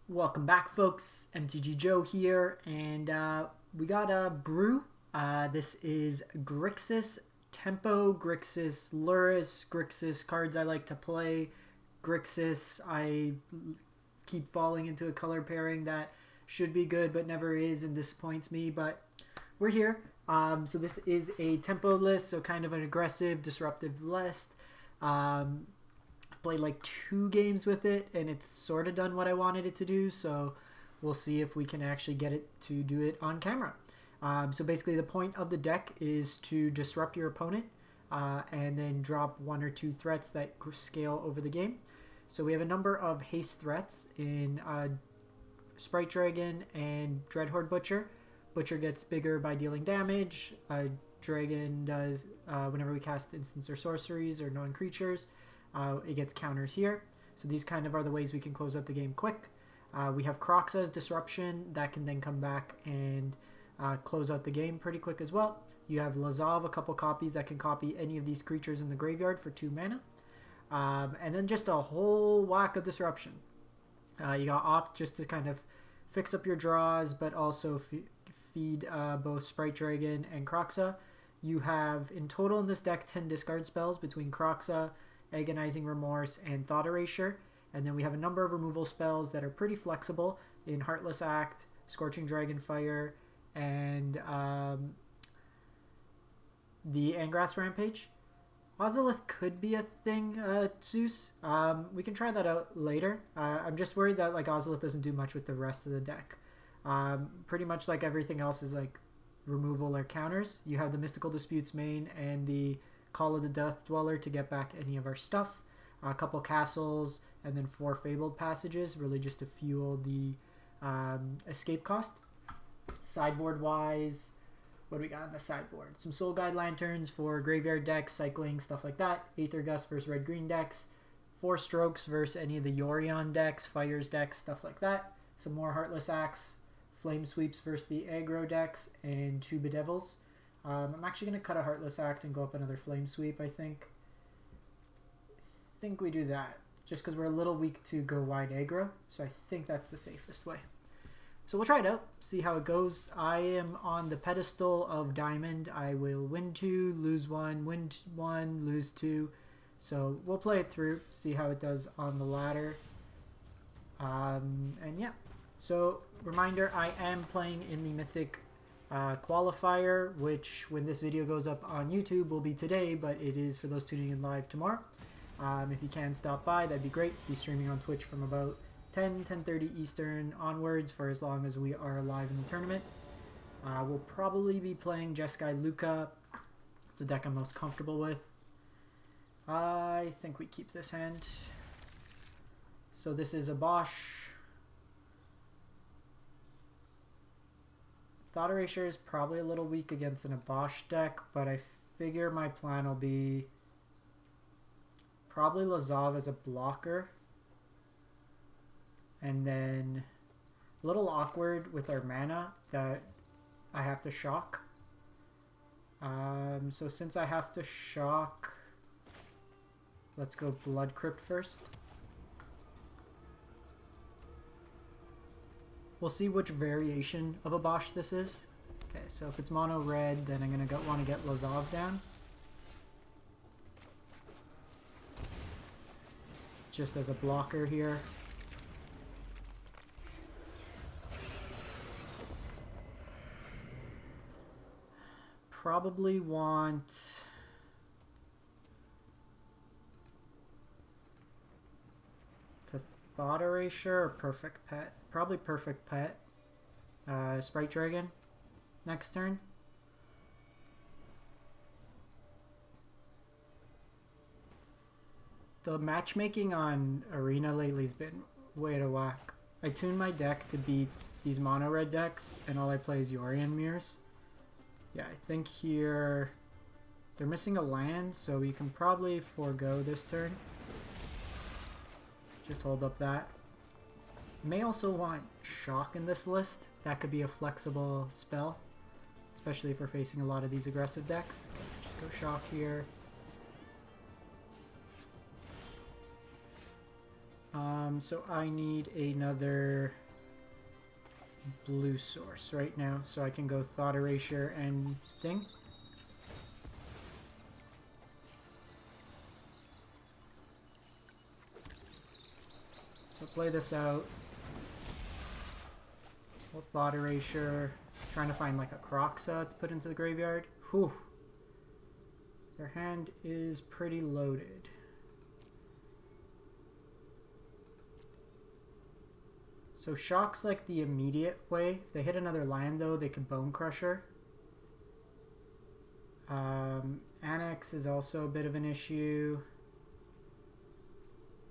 Welcome back, folks. MTG Joe here, and we got a brew. This is Grixis, Tempo, Grixis, Lurrus, Grixis cards I like to play. Grixis, I keep falling into a color pairing that should be good but never is and disappoints me, but we're here. So this is a tempo list, so kind of an aggressive, disruptive list. Played like 2 games with it and it's sort of done what I wanted it to do, so we'll see if we can actually get it to do it on camera. So basically the point of the deck is to disrupt your opponent and then drop 1 or 2 threats that scale over the game. So we have a number of haste threats in Sprite Dragon and Dreadhorde Butcher. Butcher gets bigger by dealing damage. Dragon does whenever we cast instants or sorceries or non-creatures. It gets counters here. So these kind of are the ways we can close out the game quick. We have Kroxa's Disruption that can then come back and close out the game pretty quick as well. You have Lazav, a couple copies that can copy any of these creatures in the graveyard for 2 mana. And then just a whole whack of Disruption. You got Opt just to kind of fix up your draws, but also feed both Sprite Dragon and Kroxa. You have, in total in this deck, 10 discard spells between Kroxa, Agonizing Remorse, and Thought Erasure. And then we have a number of removal spells that are pretty flexible in Heartless Act, Scorching Dragonfire, and the Angrath Rampage. Ozolith could be a thing, Zeus. We can try that out later. I'm just worried that like Ozolith doesn't do much with the rest of the deck. Pretty much like everything else is like removal or counters. You have the Mystical Disputes main and the Call of the Death Dweller to get back any of our stuff. A couple castles and then 4 Fabled Passages, really just to fuel the escape cost. Sideboard wise, what do we got on the sideboard? Some Soul Guide Lanterns for graveyard decks, cycling, stuff like that. Aether Gust versus red-green decks. 4 Strokes versus any of the Yorion decks, Fires decks, stuff like that. Some more Heartless Acts, Flame Sweeps versus the aggro decks, and 2 Bedevils. I'm actually going to cut a Heartless Act and go up another Flame Sweep, I think. I think we do that, just because we're a little weak to go wide aggro, so I think that's the safest way. So we'll try it out, see how it goes. I am on the pedestal of Diamond. I will win 2, lose 1, win 1, lose 2. So we'll play it through, see how it does on the ladder. And yeah, so reminder, I am playing in the Mythic qualifier, which when this video goes up on YouTube will be today, but it is for those tuning in live tomorrow. If you can stop by, that'd be great. Be streaming on Twitch from about 10:30 Eastern onwards for as long as we are alive in the tournament. We'll probably be playing Jeskai Luca. It's the deck I'm most comfortable with. I think we keep this hand. So this is a Bosch. Thought Erasure is probably a little weak against an Abosh deck, but I figure my plan will be probably Lazav as a blocker. And then a little awkward with our mana that I have to shock. So since I have to shock, let's go Blood Crypt first. We'll see which variation of a Bosch this is. Okay, so if it's mono red, then I'm gonna want to get Lazav down. Just as a blocker here. Probably want to Thought Erasure or Perfect Pet. Probably Perfect Pet. Sprite Dragon next turn. The matchmaking on Arena lately has been way to whack. I tune my deck to beat these mono red decks and all I play is Yorion Mirrors. Yeah, I think here they're missing a land, so we can probably forego this turn. Just hold up that. May also want Shock in this list. That could be a flexible spell, especially if we're facing a lot of these aggressive decks. Just go Shock here. So I need another blue source right now, so I can go Thought Erasure and thing. So play this out. We'll Thought Erasure. Trying to find like a Kroxa to put into the graveyard. Whew. Their hand is pretty loaded. So Shock's like the immediate way. If they hit another land though, they could Bone Crusher. Annex is also a bit of an issue.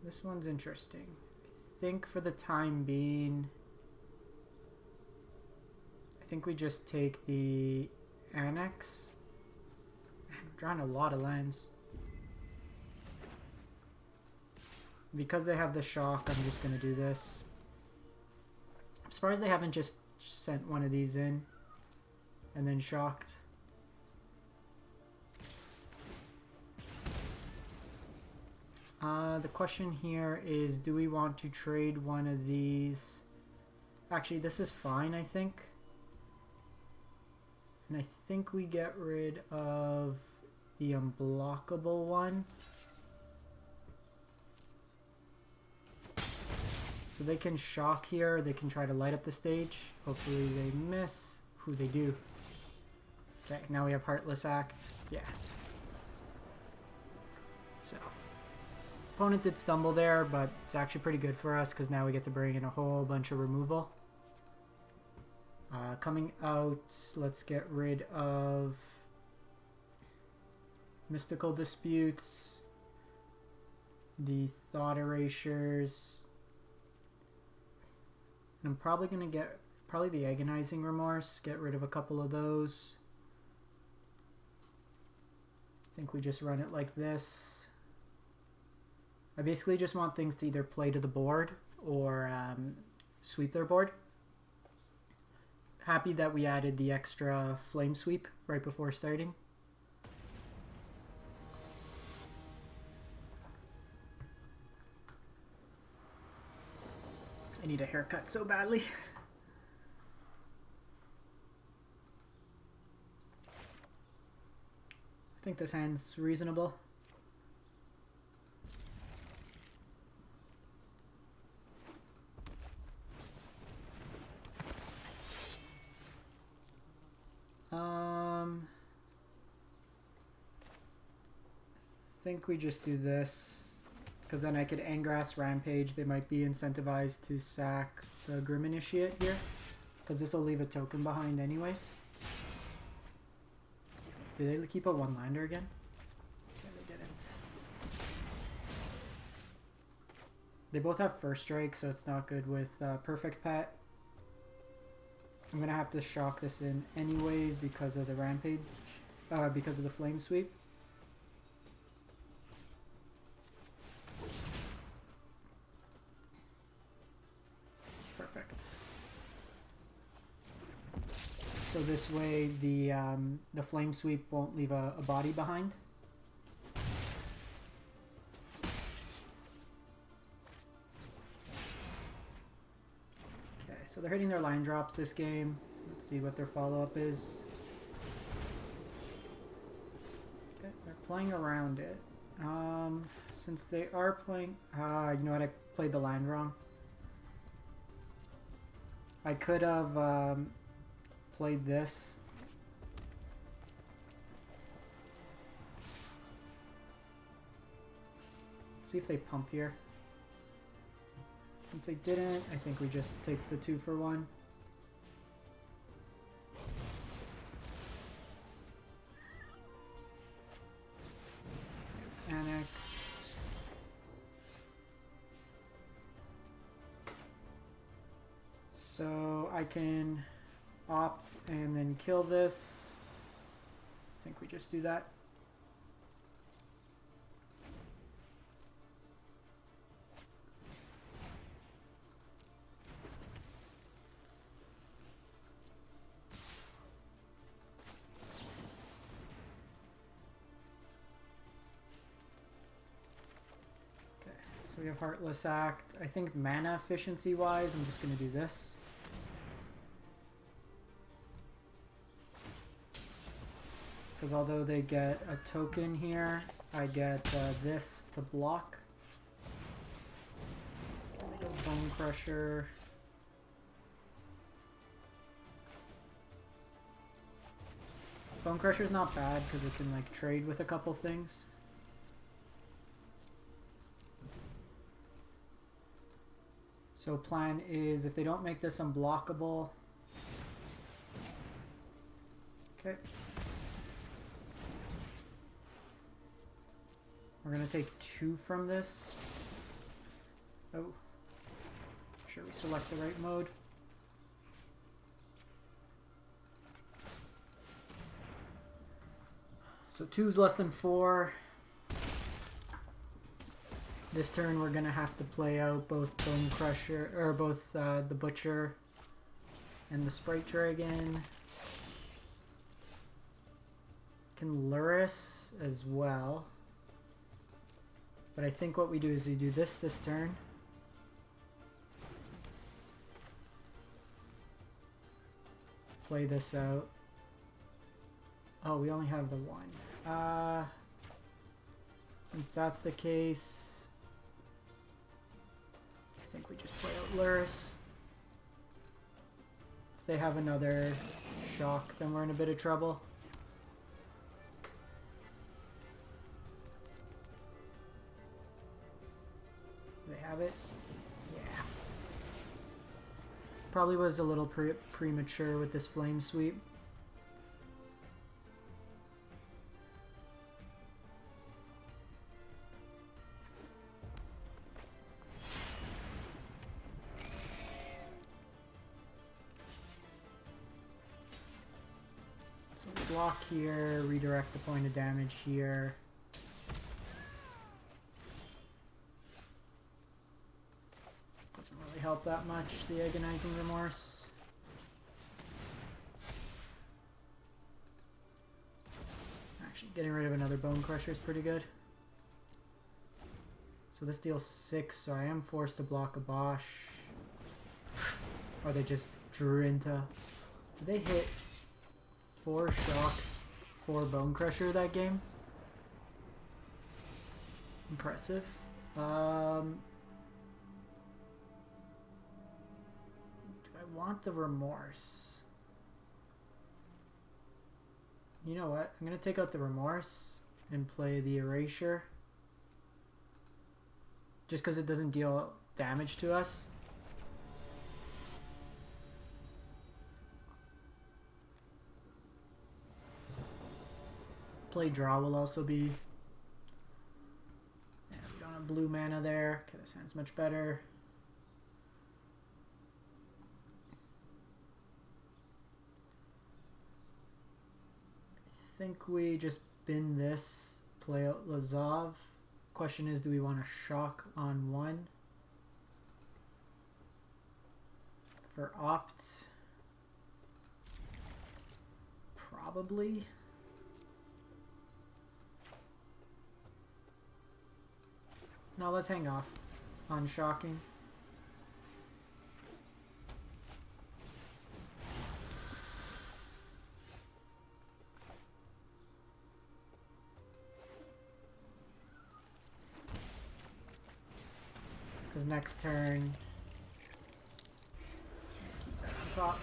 This one's interesting. I think for the time being, I think we just take the Annex. Man, I'm drawing a lot of lands. Because they have the Shock, I'm just going to do this. I'm surprised they haven't just sent one of these in and then shocked. The question here is, do we want to trade one of these? Actually, this is fine, I think. And I think we get rid of the unblockable one. So they can shock here, they can try to light up the stage. Hopefully they miss. Who they do. Okay, now we have Heartless Act. Yeah. So, opponent did stumble there, but it's actually pretty good for us because now we get to bring in a whole bunch of removal. Coming out, let's get rid of Mystical Disputes, the Thought Erasures. I'm probably going to get the Agonizing Remorse, get rid of a couple of those. I think we just run it like this. I basically just want things to either play to the board or sweep their board. Happy that we added the extra Flame Sweep right before starting. I need a haircut so badly. I think this hand's reasonable. I think we just do this, because then I could Angrath Rampage. They might be incentivized to sack the Grim Initiate here, because this will leave a token behind anyways. Did they keep a one-lander again? Yeah, they didn't. They both have First Strike, so it's not good with Perfect Pet. I'm going to have to shock this in anyways because of the Rampage, because of the Flame Sweep. Perfect. So this way the Flame Sweep won't leave a body behind. Okay, so they're hitting their line drops this game. Let's see what their follow-up is. Okay, they're playing around it. Since they are playing... you know what? I played the land wrong. I could have played this. See if they pump here. Since they didn't, I think we just take the 2-for-1. Annex. So I can opt and then kill this. I think we just do that. So we have Heartless Act. I think mana efficiency wise, I'm just going to do this. Because although they get a token here, I get this to block. Can we go Bone Crusher? Bone Crusher's not bad because it can like trade with a couple things. So plan is if they don't make this unblockable. Okay. We're gonna take 2 from this. Oh. Make sure we select the right mode. So 2 is less than 4. This turn we're gonna have to play out both Bone Crusher, or both the Butcher and the Sprite Dragon. Can Lurrus as well. But I think what we do is we do this turn. Play this out. Oh, we only have the 1. Since that's the case, I think we just play out Lurrus. If they have another shock, then we're in a bit of trouble. They have it? Yeah. Probably was a little premature with this Flame Sweep. So block here, redirect the point of damage here. Help that much, the Agonizing Remorse. Actually, getting rid of another Bone Crusher is pretty good. So this deals 6, so I am forced to block a Bosch. Or they just drew into... Did they hit 4 shocks, 4 Bone Crusher that game? Impressive. Want the Remorse. You know what? I'm gonna take out the Remorse and play the Erasure. Just because it doesn't deal damage to us. Play Draw will also be... Yeah, we don't have blue mana there. Okay, this hand's much better. I think we just bin this, play out Lazav. Question is, do we want to shock on 1? For opt, probably. No, let's hang off on shocking. Next turn, keep that on top.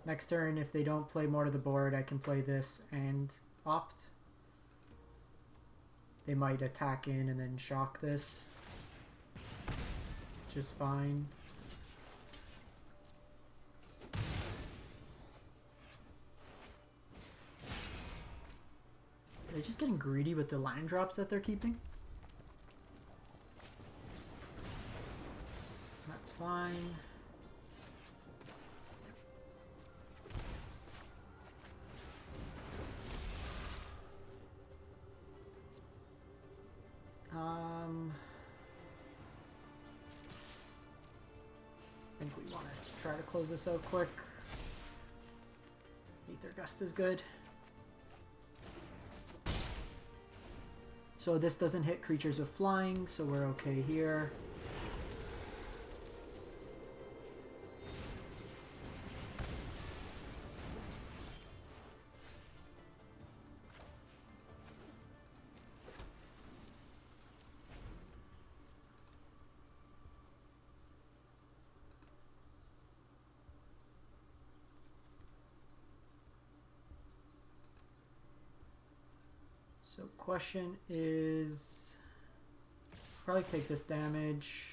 Next turn, if they don't play more to the board, I can play this and opt. They might attack in and then shock this, which is fine. Are they just getting greedy with the land drops that they're keeping? That's fine. I think we want to try to close this out quick. Aether Gust is good. So So this doesn't hit creatures with flying, so we're okay here. So question is, probably take this damage.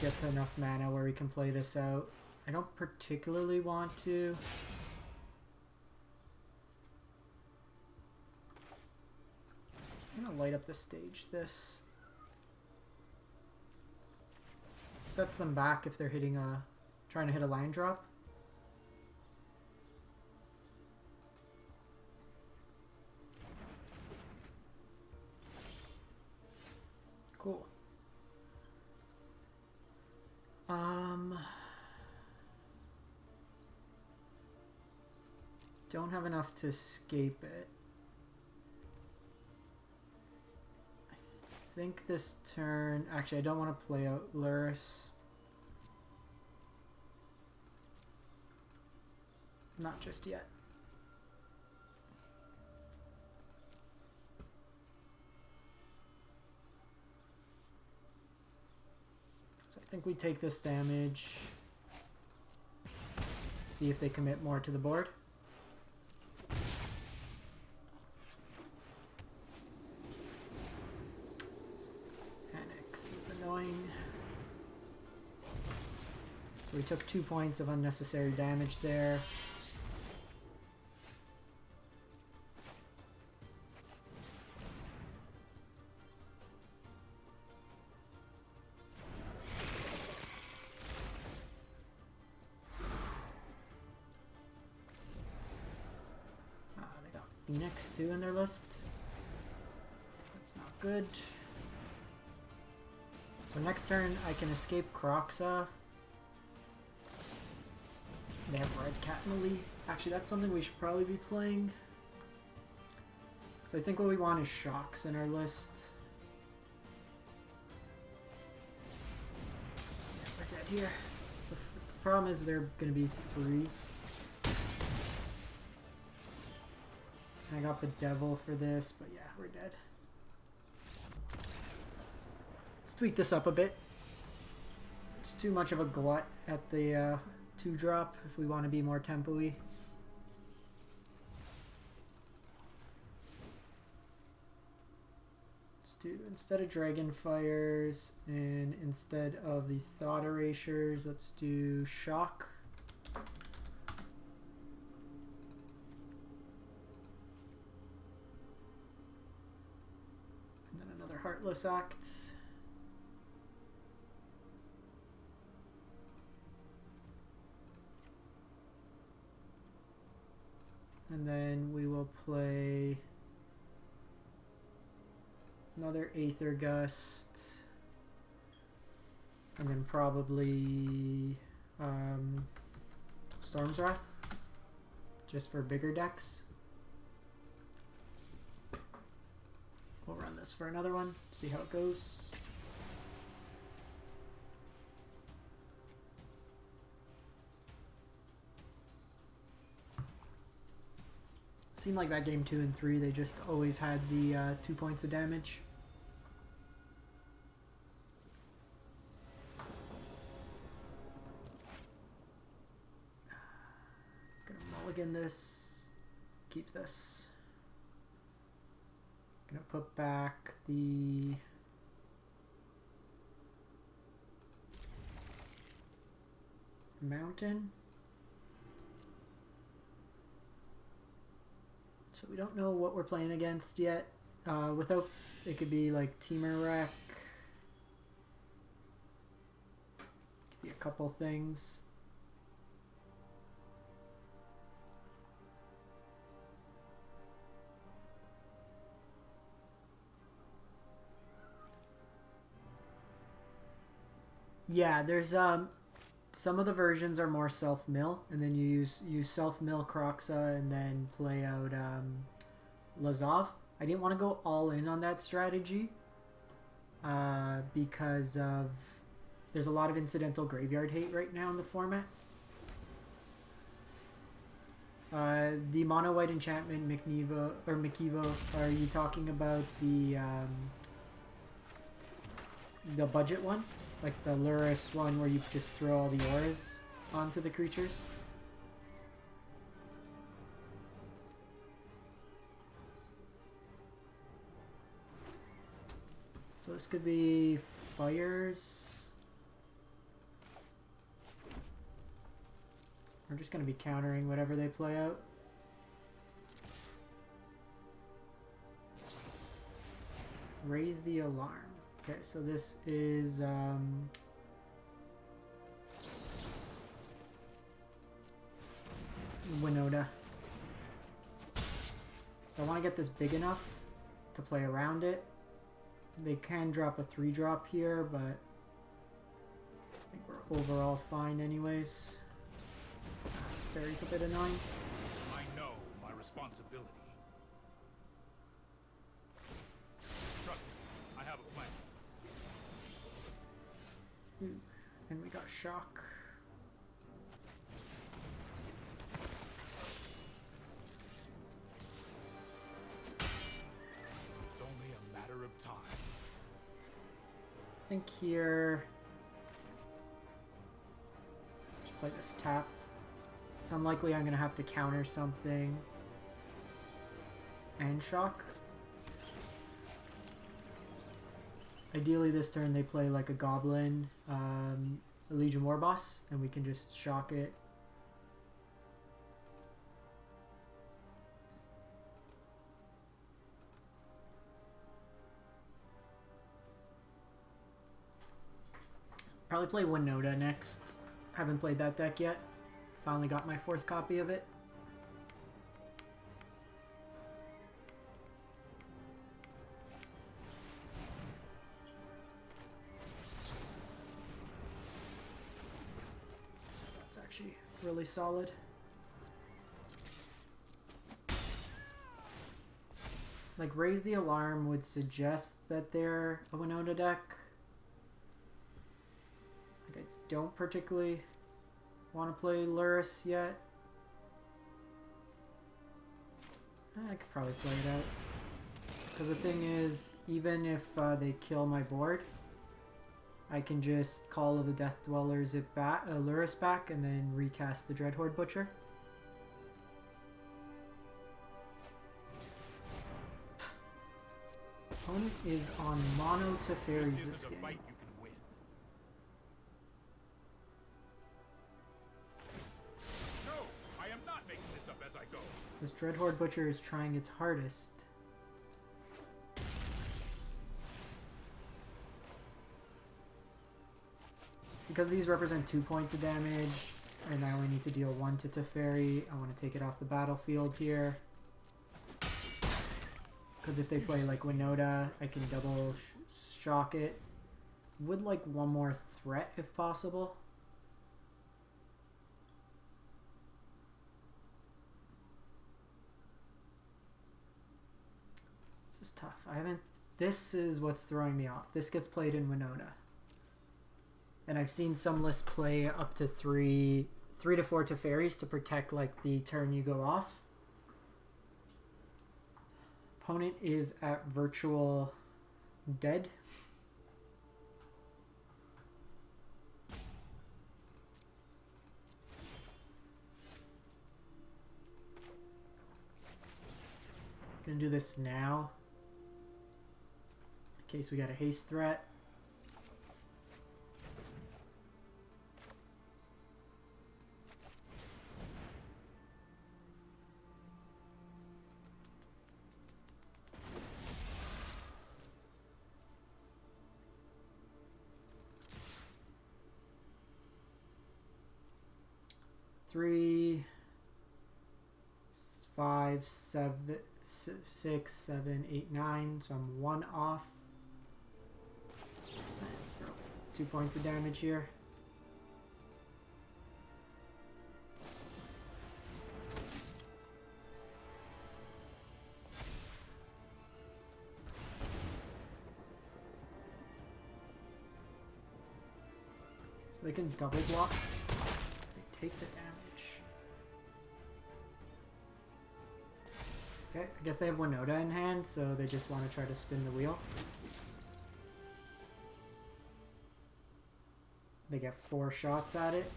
Get to enough mana where we can play this out. I don't particularly want to. I'm gonna light up the stage. This sets them back if they're hitting a, trying to hit a line drop. Cool. Don't have enough to escape it. I think this turn, actually I don't want to play out Lurrus. Not just yet. So I think we take this damage. See if they commit more to the board. So we took 2 points of unnecessary damage there. They got Phoenix too in their list. That's not good. So next turn I can escape Kroxa. They have Red Cat in the lead. Actually, that's something we should probably be playing. So I think what we want is shocks in our list. Yeah, we're dead here. The problem is they're going to be 3. I got Bedevil for this, but yeah, we're dead. Let's tweak this up a bit. It's too much of a glut at the 2-drop if we want to be more tempo-y. Let's do, instead of Dragon Fires and instead of the Thought Erasures, let's do Shock. And then another Heartless Act. And then we will play another Aether Gust. And then probably Storm's Wrath. Just for bigger decks. We'll run this for another one, see how it goes. Seemed like that game 2 and 3, they just always had the 2 points of damage. Gonna mulligan this, keep this. Gonna put back the mountain. So we don't know what we're playing against yet. Without, it could be like Teamer Wreck. Could be a couple things. Yeah, there's some of the versions are more self-mill, and then you use self-mill Kroxa and then play out Lazav. I didn't want to go all in on that strategy because of there's a lot of incidental graveyard hate right now in the format. The mono white enchantment Mikivo, are you talking about the budget one? Like the Lurrus one where you just throw all the auras onto the creatures? So this could be fires. We're just going to be countering whatever they play out. Raise the alarm. Okay, so this is Winota. So I want to get this big enough to play around it. They can drop a 3-drop here, but I think we're overall fine anyways. Fairy's a bit annoying. I know my responsibility. Trust me, I have a plan. And we got shock. It's only a matter of time. I think here... Just play this tapped. It's unlikely I'm going to have to counter something. And shock. Ideally this turn they play like a goblin, a Legion Warboss, and we can just shock it. Probably play Winota next. Haven't played that deck yet. Finally got my 4th copy of it. That's actually really solid. Like, Raise the Alarm would suggest that they're a Winota deck. Like, I don't particularly want to play Lurrus yet. I could probably play it out. Because the thing is, even if they kill my board, I can just Call of the Death Dwellers it back, Lurrus back, and then recast the Dreadhorde Butcher. Opponent is on mono to fairies this game. This Dreadhorde Butcher is trying its hardest. Because these represent 2 points of damage, and I only need to deal 1 to Teferi, I want to take it off the battlefield here. Because if they play like Winota, I can double shock it. Would like one more threat if possible. This is tough. This is what's throwing me off. This gets played in Winota. And I've seen some lists play up to 3 to 4 Teferis to protect like the turn you go off. Opponent is at virtual dead. Gonna do this now. In case we got a haste threat. Three, 5, 7, 6, 7, 8, 9. So I'm 1 off. Let's throw 2 points of damage here. So they can double block. They take the damage. Okay, I guess they have Winota in hand, so they just want to try to spin the wheel. They get 4 shots at it.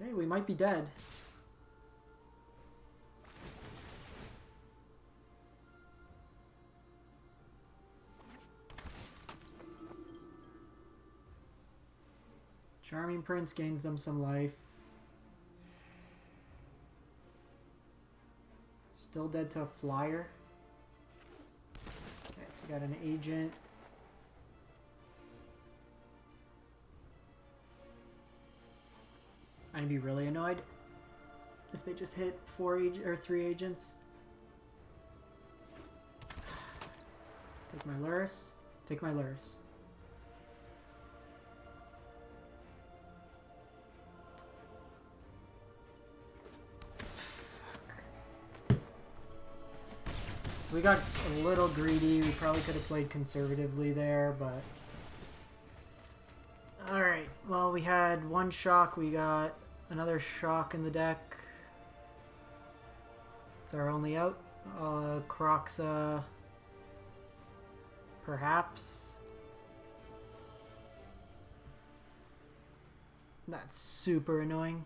Okay, we might be dead. Charming Prince gains them some life. Still dead to a flyer. Okay, we got an agent. I'd be really annoyed if they just hit 3 agents. Take my Lurrus. Take my Lurrus. So we got a little greedy. We probably could have played conservatively there, but... Alright, well, we had 1 shock. We got another shock in the deck. It's our only out. Kroxa... Perhaps. That's super annoying.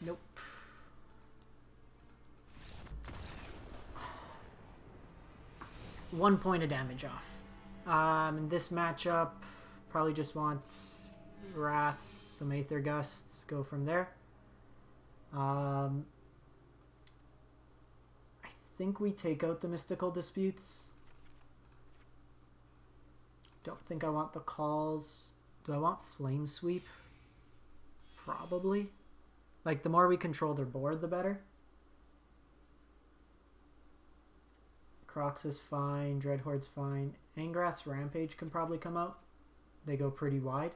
Nope. One point of damage off. In this matchup, probably just want Wraths, some Aether Gusts, go from there. I think we take out the Mystical Disputes. Don't think I want the calls. Do I want Flame Sweep? Probably. Like, the more we control their board, the better. Kroxa's fine. Dreadhorde's fine. Angrath's Rampage can probably come out. They go pretty wide.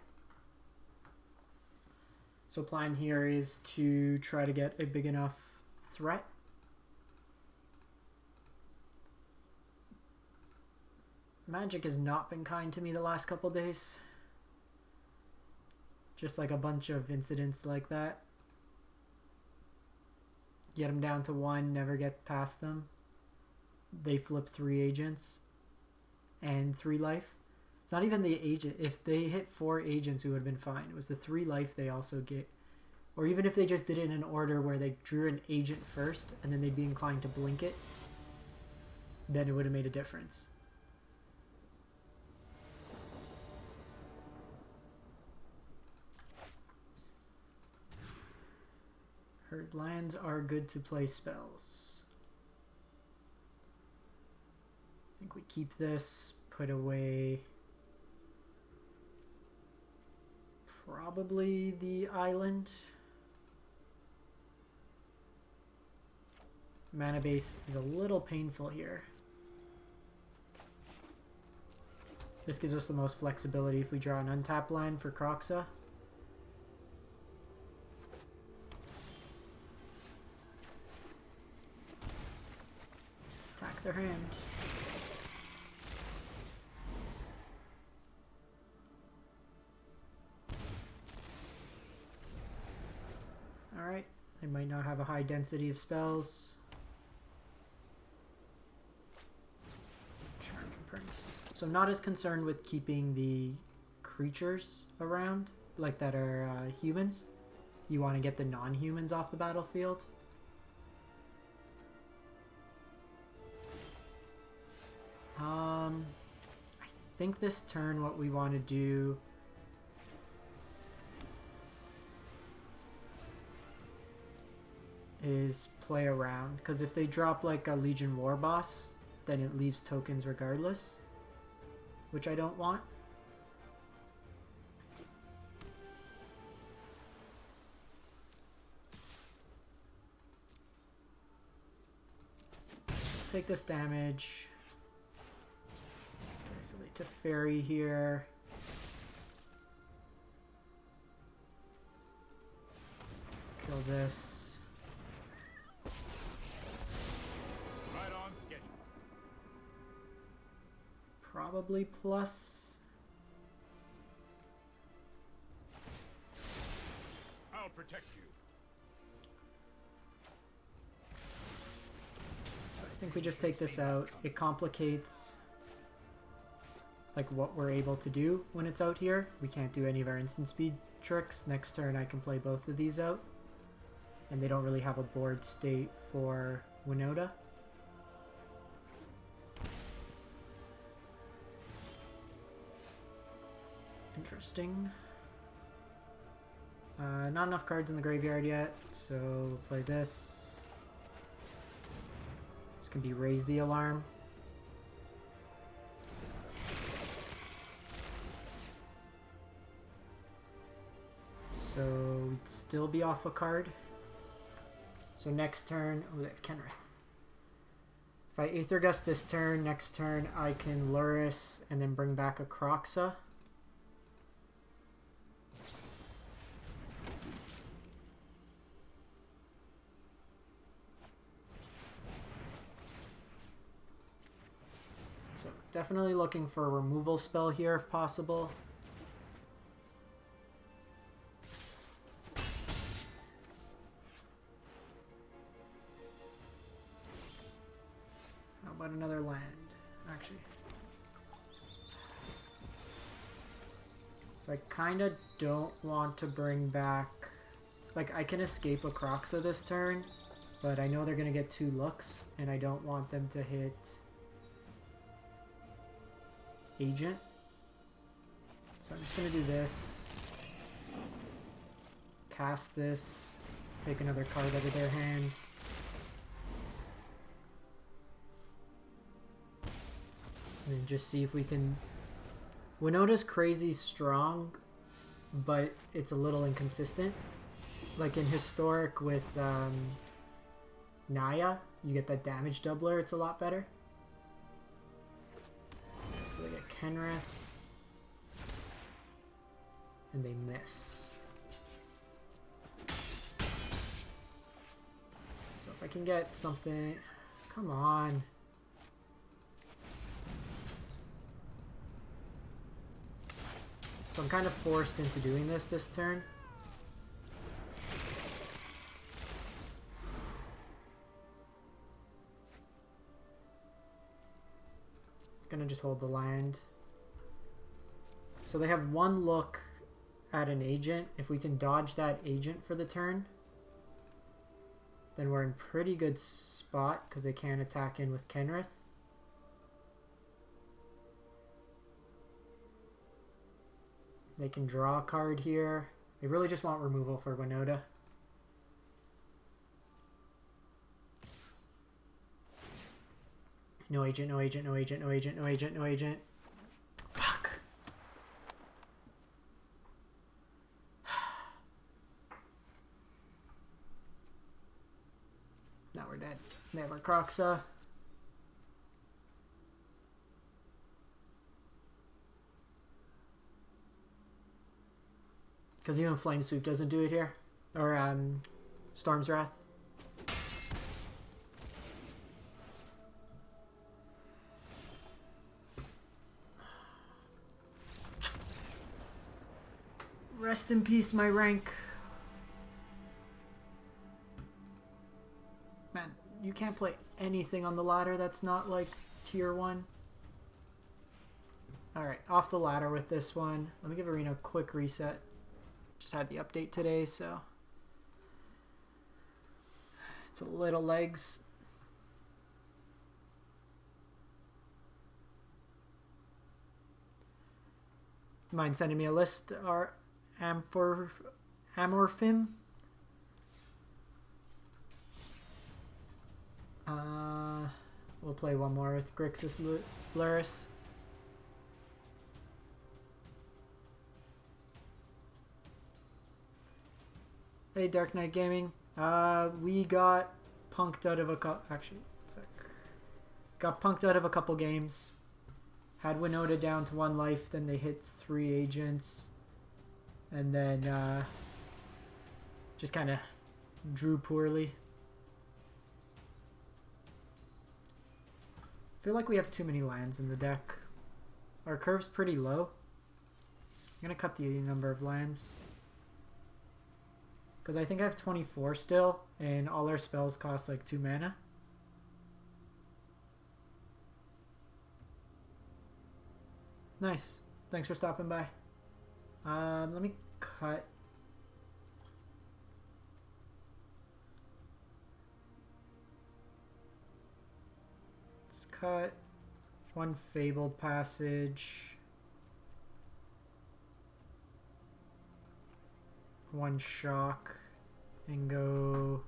So plan here is to try to get a big enough threat. Magic has not been kind to me the last couple days. Just like a bunch of incidents like that. Get them down to 1, never get past them. They flip 3 agents and 3 life. It's not even the agent. If they hit 4 agents, we would have been fine. It was the 3 life they also get. Or even if they just did it in an order where they drew an agent first and then they'd be inclined to blink it, then it would have made a difference. Herd lands are good to play spells. I think we keep this, put away probably the island. Mana base is a little painful here. This gives us the most flexibility if we draw an untapped land for Kroxa. Attack their hand. Alright, they might not have a high density of spells. Charming Prince. So I'm not as concerned with keeping the creatures around, like that are humans. You want to get the non-humans off the battlefield. I think this turn what we want to do is play around, because if they drop like a Legion War boss, then it leaves tokens regardless, which I don't want. Take this damage. Okay, so they Teferi here. Kill this. Right on schedule. probably plus. I'll protect you. I think we just take this out. It complicates like what we're able to do when it's out here. We can't do any of our instant speed tricks. Next turn I can play both of these out. And they don't really have a board state for Winota. Interesting. Not enough cards in the graveyard yet, so we'll play this. This can be Raise the Alarm. So we'd still be off a card. So next turn, oh, they have Kenrith. If I Aether Gust this turn, next turn I can Lurrus and then bring back a Kroxa. So definitely looking for a removal spell here if possible. Another land, actually. So I kind of don't want to bring back... Like, I can escape a Kroxa this turn, but I know they're going to get 2 looks, and I don't want them to hit Agent. So I'm just going to do this. Cast this. Take another card out of their hand. And just see if we can... Winota's crazy strong, but it's a little inconsistent. Like in Historic with Naya, you get that damage doubler, it's a lot better. So they get Kenrith. And they miss. So if I can get something... Come on. So I'm kind of forced into doing this turn. Gonna just hold the land. So they have 1 look at an agent. If we can dodge that agent for the turn, then we're in pretty good spot because they can't attack in with Kenrith. They can draw a card here. They really just want removal for Winota. No agent, no agent, no agent, no agent, no agent, no agent. Fuck. Now we're dead. They have our Kroxa. Because even Flame Sweep doesn't do it here. Or Storm's Wrath. Rest in peace, my rank. Man, you can't play anything on the ladder that's not like tier 1. Alright, off the ladder with this one. Let me give Arena a quick reset. Just had the update today, so it's a little legs. Mind sending me a list? Or Amorphim? We'll play one more with Grixis Lurrus. Hey, Dark Knight Gaming. We got punked out of a couple... Actually, got punked out of a couple games. Had Winota down to 1 life, then they hit 3 agents. And then just kind of drew poorly. I feel like we have too many lands in the deck. Our curve's pretty low. I'm gonna cut the number of lands. Because I think I have 24 still, and all our spells cost like 2 mana. Nice. Thanks for stopping by. Let me cut. Let's cut 1 Fabled Passage. 1 Shock. And go...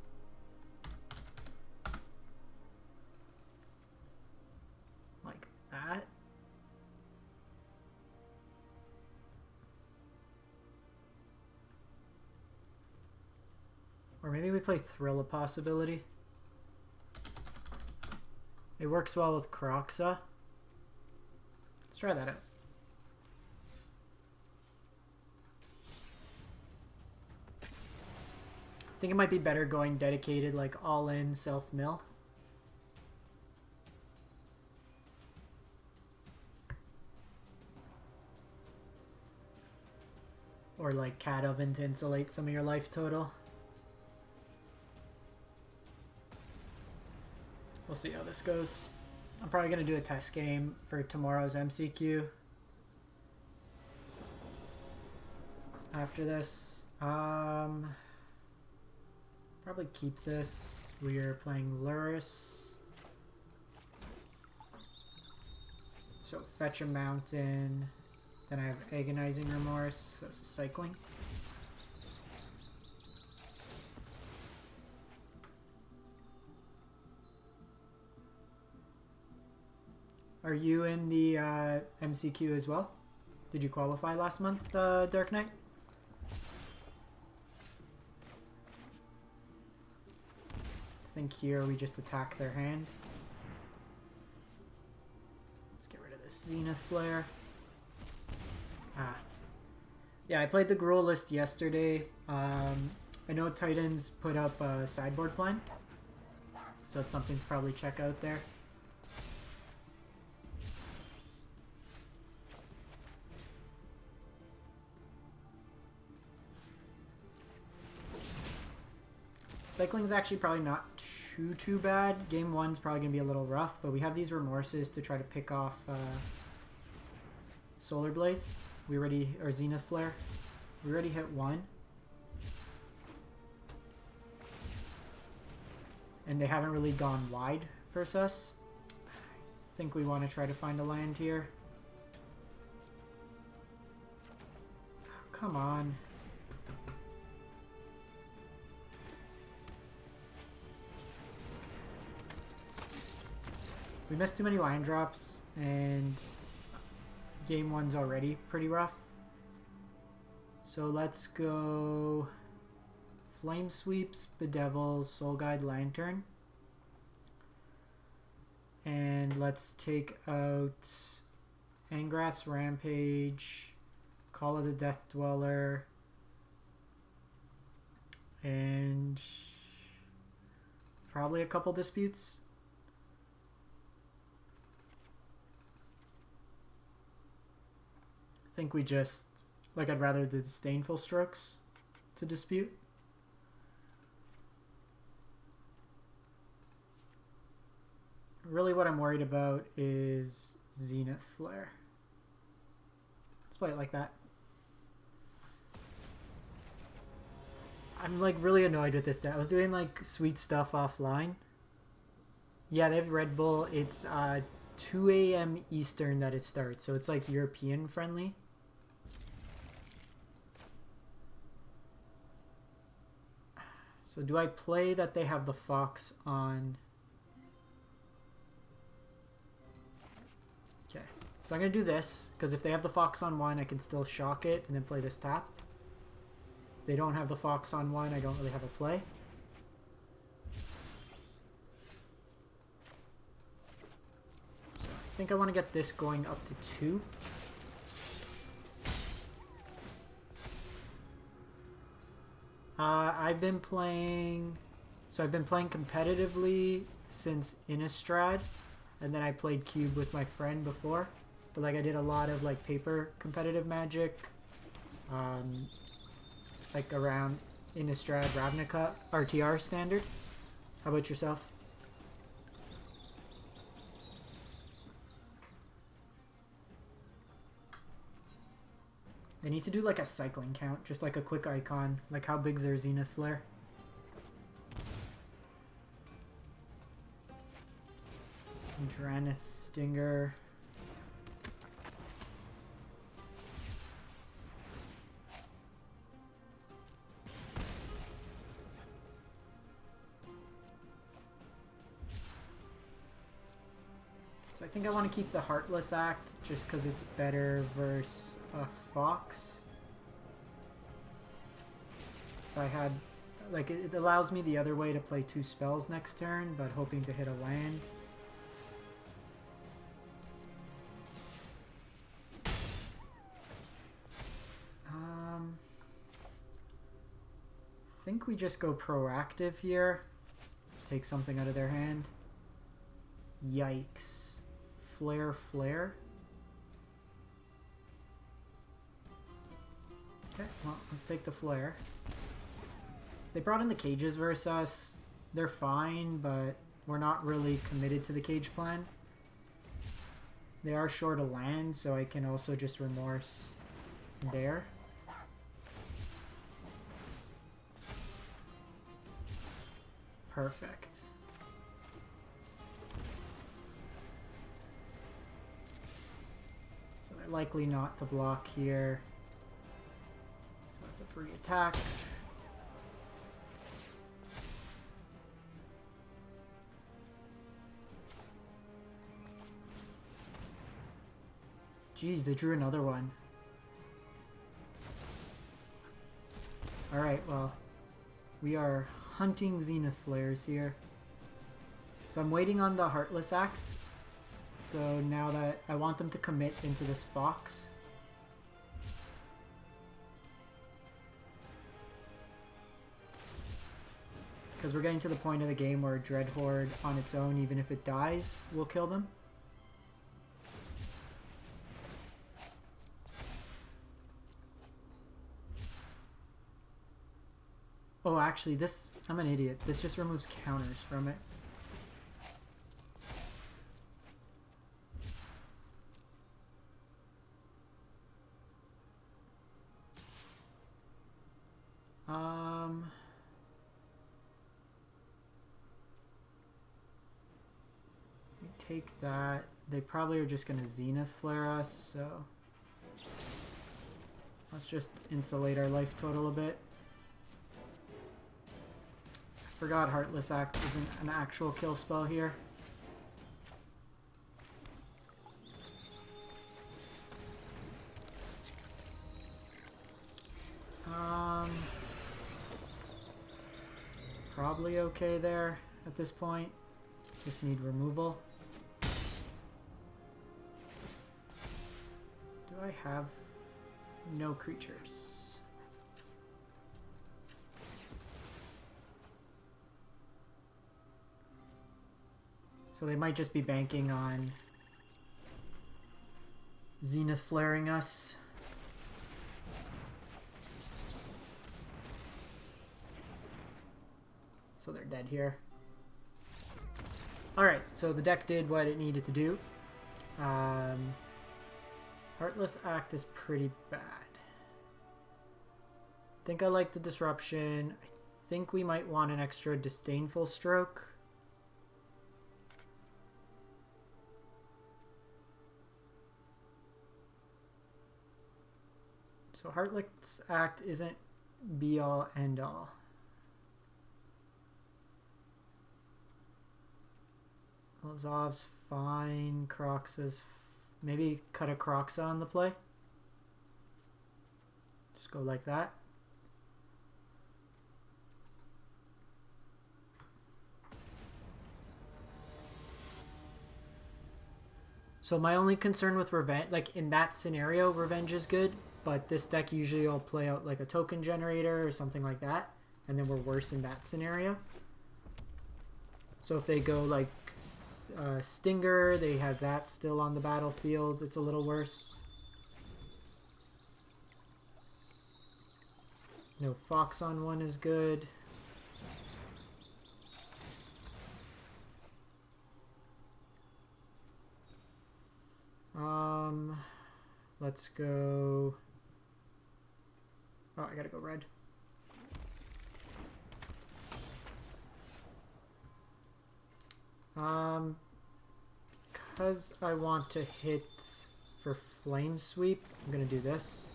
like that. Or maybe we play Thrill a Possibility. It works well with Kroxa. Let's try that out. I think it might be better going dedicated, like all-in self-mill. Or like Cat Oven to insulate some of your life total. We'll see how this goes. I'm probably going to do a test game for tomorrow's MCQ. After this. Probably keep this. We are playing Lurrus. So fetch a mountain. Then I have Agonizing Remorse. So it's a cycling. Are you in the MCQ as well? Did you qualify last month, Dark Knight? I think here we just attack their hand. Let's get rid of this Zenith Flare. Ah. Yeah, I played the Gruul list yesterday. I know Titans put up a sideboard plan. So it's something to probably check out there. Cycling's actually probably not too bad. Game 1's probably going to be a little rough, but we have these Remorses to try to pick off Solar Blaze. We already, or Zenith Flare. We already hit 1. And they haven't really gone wide versus us. I think we want to try to find a land here. Oh, come on. We missed too many line drops, and game 1's already pretty rough. So let's go Flame Sweeps, Bedevil, Soul Guide, Lantern. And let's take out Angrath's Rampage, Call of the Death Dweller, and probably a couple Disputes. I think we just, like, I'd rather the Disdainful Strokes to dispute. Really what I'm worried about is Zenith Flare. Let's play it like that. I'm like really annoyed with this deck. I was doing like sweet stuff offline. Yeah, they have Red Bull. It's 2 a.m. Eastern that it starts, so it's like European friendly. So do I play that they have the Fox on? Okay, so I'm going to do this, because if they have the Fox on 1, I can still shock it and then play this tapped. If they don't have the Fox on 1, I don't really have a play. So I think I want to get this going up to 2. I've been playing competitively since Innistrad, and then I played Cube with my friend before. but like I did a lot of like paper competitive Magic, like around Innistrad Ravnica RTR standard. How about yourself? They need to do like a cycling count, just like a quick icon. Like how big's their Zenith Flare? Dranith Stinger. So I think I want to keep the Heartless Act just because it's better versus a Fox. If I had, like, it allows me the other way to play 2 spells next turn, but hoping to hit a land. I think we just go proactive here. Take something out of their hand. Yikes. Flare. Okay, well, let's take the flare. They brought in the cages versus us. They're fine, but we're not really committed to the cage plan. They are short a land, so I can also just remorse there. Perfect. So they're likely not to block here. So that's a free attack. Jeez, they drew another one. Alright, well, we are hunting Zenith Flares here. So I'm waiting on the Heartless Act. So now that I want them to commit into this Fox. Because we're getting to the point of the game where Dreadhorde on its own, even if it dies, will kill them. Oh, actually, this... I'm an idiot. This just removes counters from it. We take that. They probably are just going to Zenith Flare us, so... Let's just insulate our life total a bit. Forgot Heartless Act isn't an actual kill spell here. Probably okay there at this point. Just need removal. Do I have no creatures? So they might just be banking on Zenith flaring us. So they're dead here. Alright, so the deck did what it needed to do. Heartless Act is pretty bad. I think I like the disruption. I think we might want an extra Disdainful Stroke. So Heartless Act isn't be all end all. Lazav's fine. Kroxa's... Maybe cut a Kroxa on the play. Just go like that. So my only concern with Revenge... Like, in that scenario, Revenge is good. But this deck usually will play out like a token generator or something like that. And then we're worse in that scenario. So if they go like Stinger, they have that still on the battlefield. It's a little worse. No Fox on one is good. Let's go. Oh, I gotta go red. Because I want to hit for Flame Sweep, I'm gonna do this.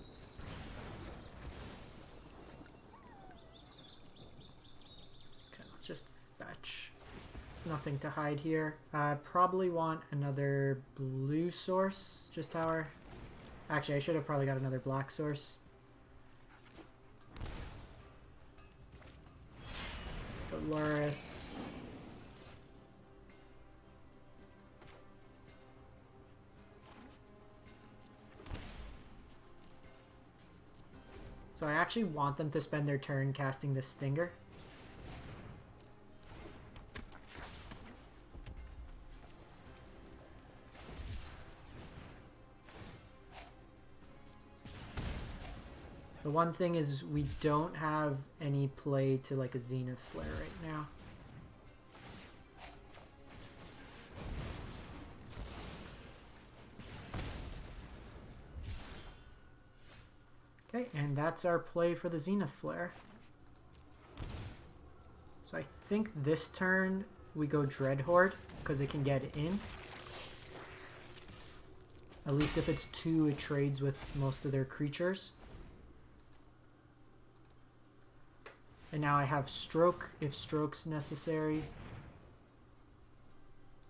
Okay, let's just fetch. Nothing to hide here. Probably want another blue source. Just tower. Actually, I should have probably got another black source. The Lurrus. So I actually want them to spend their turn casting the Stinger. The one thing is we don't have any play to like a Zenith Flare right now. Okay, and that's our play for the Zenith Flare. So I think this turn we go Dreadhorde because it can get in. At least if it's 2, it trades with most of their creatures. And now I have Stroke if Stroke's necessary.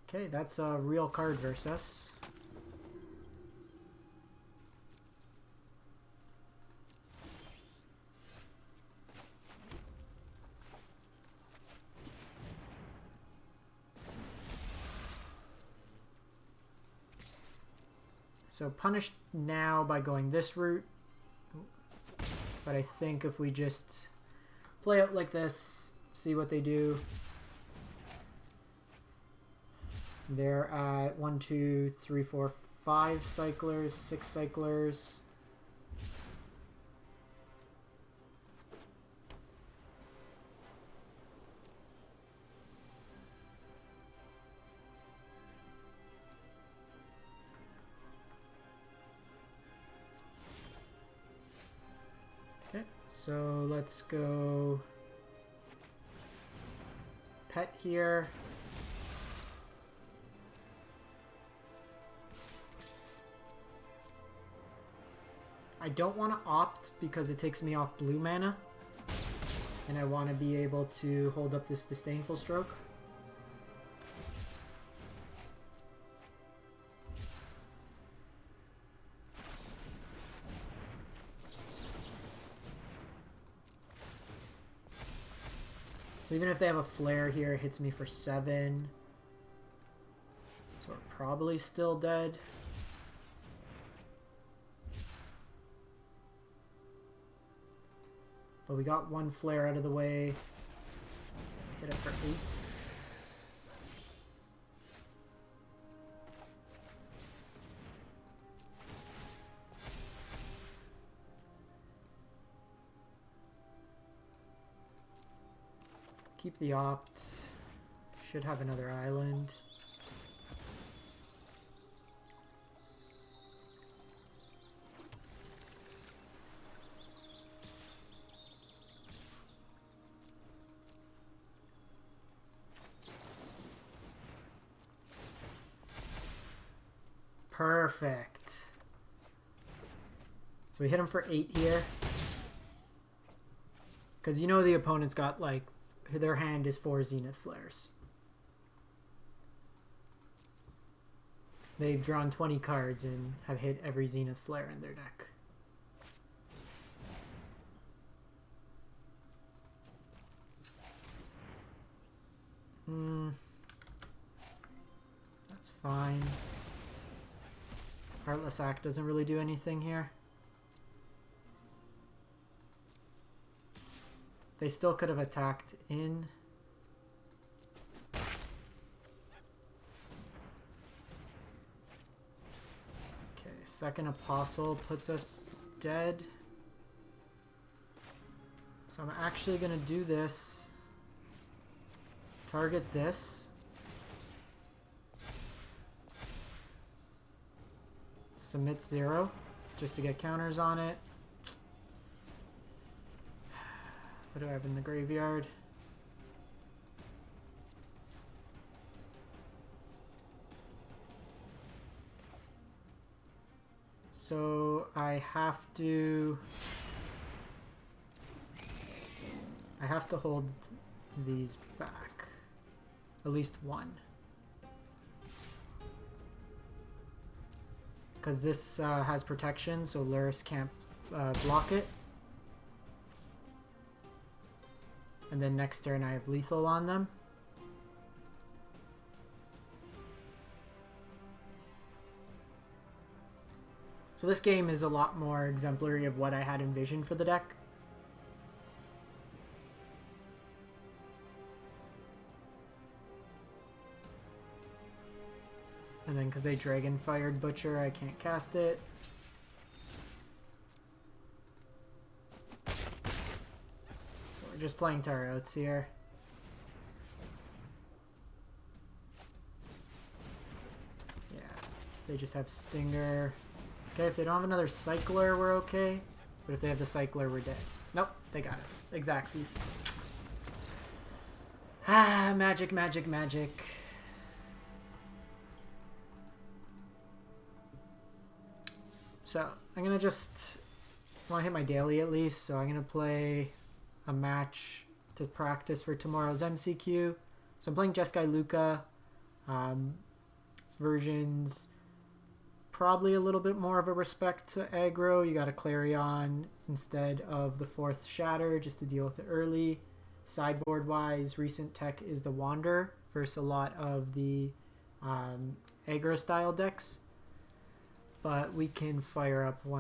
Okay, that's a real card versus us. So punished now by going this route. But I think if we just play out like this, see what they do. They're at 1, 2, 3, 4, 5 cyclers, 6 cyclers. Okay, so let's go pet here. I don't want to opt because it takes me off blue mana, and I want to be able to hold up this Disdainful Stroke. So even if they have a flare here, it hits me for 7. So we're probably still dead. But we got 1 flare out of the way. Hit us for 8. Keep the opt. Should have another island. Perfect. So we hit him for 8 here. Because you know the opponent's got like, their hand is 4 Zenith Flares. They've drawn 20 cards and have hit every Zenith Flare in their deck. That's fine. Heartless Act doesn't really do anything here. They still could have attacked in. Second Apostle puts us dead. So I'm actually going to do this. Target this. Submit 0 just to get counters on it. What do I have in the graveyard? So I have to hold these back. At least one. Because this has protection, so Lurrus can't block it. And then next turn I have lethal on them. So this game is a lot more exemplary of what I had envisioned for the deck. And then because they Dragon Fired Butcher, I can't cast it. So we're just playing Tarots here. Yeah, they just have Stinger. Okay, if they don't have another Cycler, we're okay. But if they have the Cycler, we're dead. Nope, they got us. Xaxes. Ah, magic, magic, magic. So, I'm going to just want to hit my daily at least, so I'm going to play a match to practice for tomorrow's MCQ. So I'm playing Jeskai Luka. Its version's probably a little bit more of a respect to aggro. You got a Clarion instead of the 4th Shatter just to deal with it early. Sideboard wise, recent tech is the Wander versus a lot of the aggro style decks. But we can fire up one